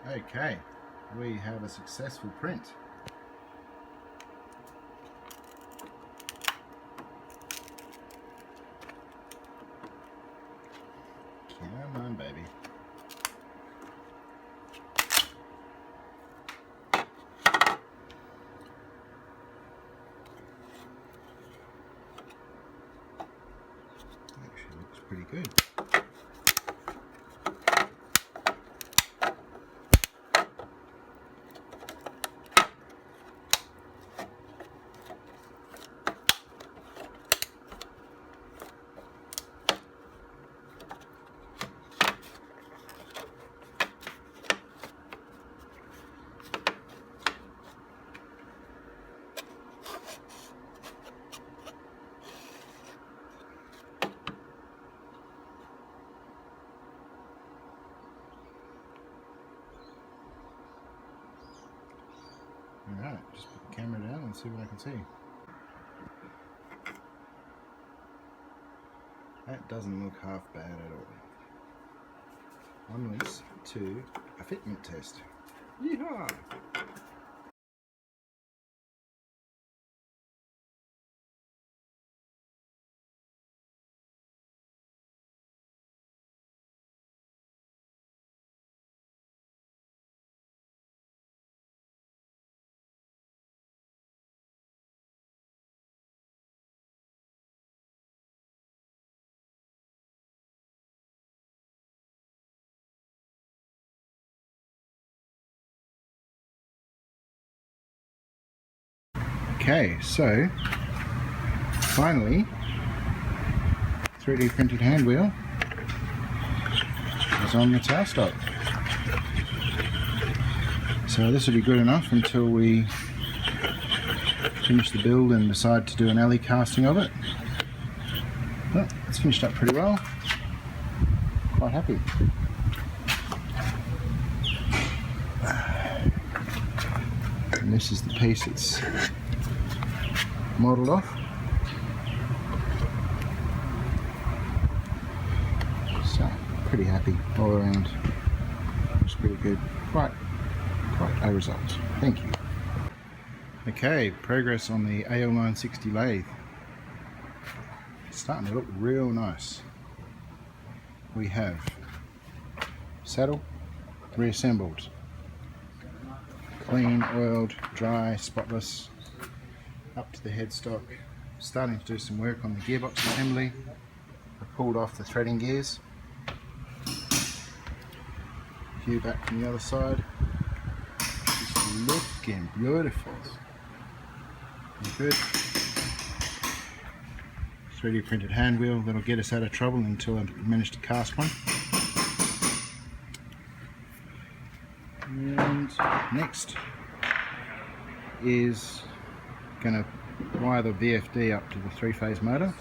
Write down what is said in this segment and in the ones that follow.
Okay, we have a successful print. Come on, baby. Actually looks pretty good. Alright, just put the camera down and see what I can see. That doesn't look half bad at all. Onwards to a fitment test. Yeehaw! Okay, so finally 3D printed hand wheel is on the tailstock. So this will be good enough until we finish the build and decide to do an alley casting of it. But it's finished up pretty well. Quite happy. And this is the piece it's modelled off. So pretty happy all around. Looks pretty good. Quite a result. Thank you. Okay, progress on the AL960 lathe. It's starting to look real nice. We have saddle reassembled, clean, oiled, dry, spotless, up to the headstock. Starting to do some work on the gearbox assembly. I pulled off the threading gears. View back from the other side. Just looking beautiful. Good. 3D printed hand wheel that'll get us out of trouble until I manage to cast one. And next is going to wire the VFD up to the 3-phase motor.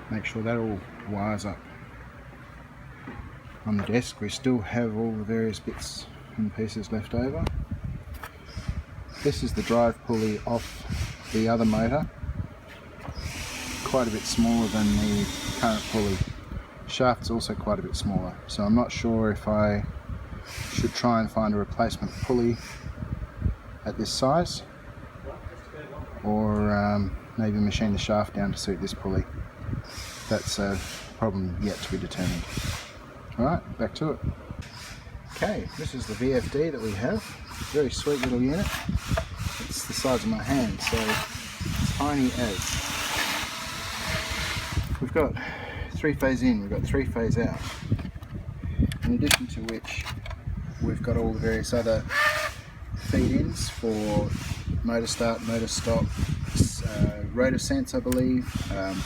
Make sure that all wires up. On the desk we still have all the various bits and pieces left over. This is the drive pulley off the other motor. Quite a bit smaller than the current pulley. Shaft's also quite a bit smaller, so I'm not sure if I should try and find a replacement pulley at this size, or maybe machine the shaft down to suit this pulley. That's a problem yet to be determined. Alright, back to it. Okay, this is the VFD that we have. Very sweet little unit. It's the size of my hand, so tiny as. We've got 3-phase in, we've got 3-phase out. In addition to which, we've got all the various other feed-ins for motor start, motor stop, rotor sense, I believe,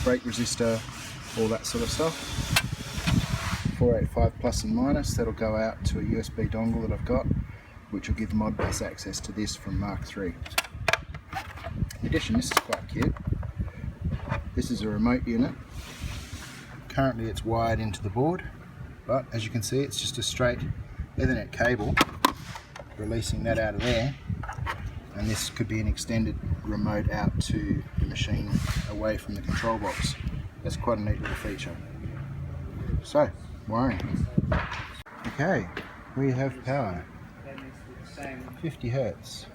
brake resistor, all that sort of stuff. 485 plus and minus, that'll go out to a USB dongle that I've got, which will give Modbus access to this from Mark III. In addition, this is quite cute. This is a remote unit. Currently it's wired into the board, but as you can see it's just a straight Ethernet cable releasing that out of there, and this could be an extended remote out to the machine away from the control box. That's quite a neat little feature. So, wiring. Okay, we have power. 50 hertz.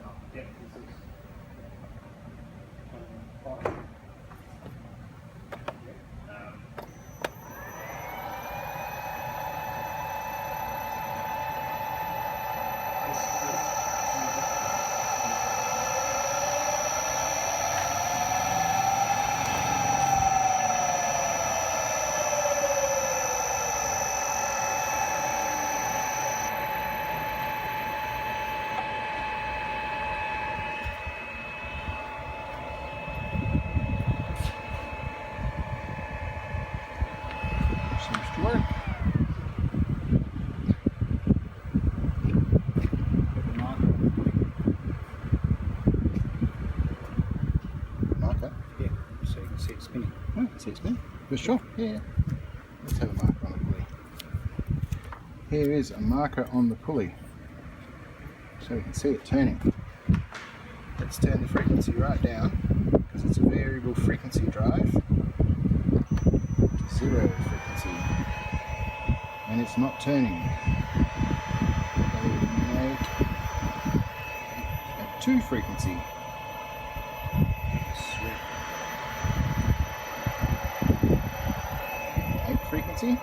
Seems to work. Marker? Yeah, so you can see it spinning. Oh, I can see it spinning. For sure, yeah. Let's have a marker on the pulley. Here is a marker on the pulley. So you can see it turning. Let's turn the frequency right down, because it's a variable frequency drive. Zero frequency. And it's not turning. Make a 2 frequency. Sweet. 8 frequency.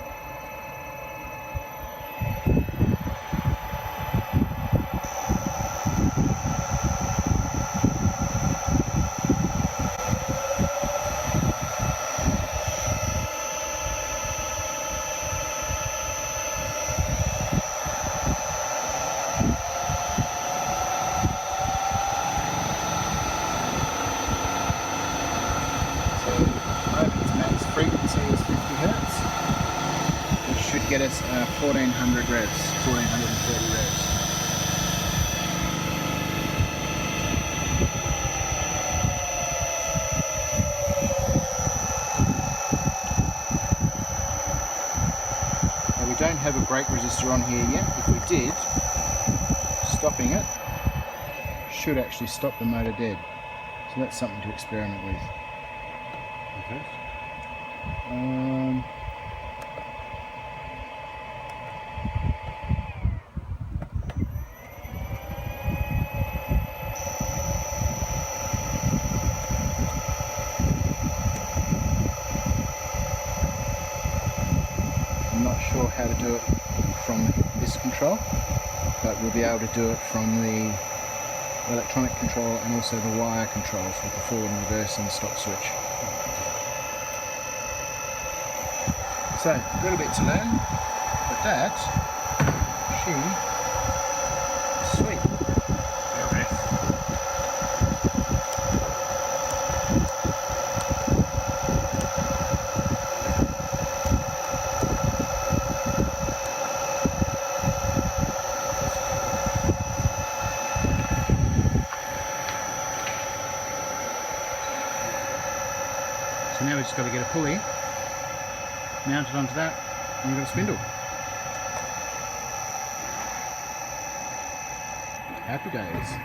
Its max frequency is 50 hertz, which should get us 1400 revs, 1430 revs. Now we don't have a brake resistor on here yet. If we did, stopping it should actually stop the motor dead. So that's something to experiment with. Okay. I'm not sure how to do it from this control, but we'll be able to do it from the electronic control and also the wire controls with the forward and reverse and stop switch. So, a little bit to learn, but that machine is sweet. Okay. So now we've just got to get a pulley mounted onto that, and we've got a spindle. Happy days.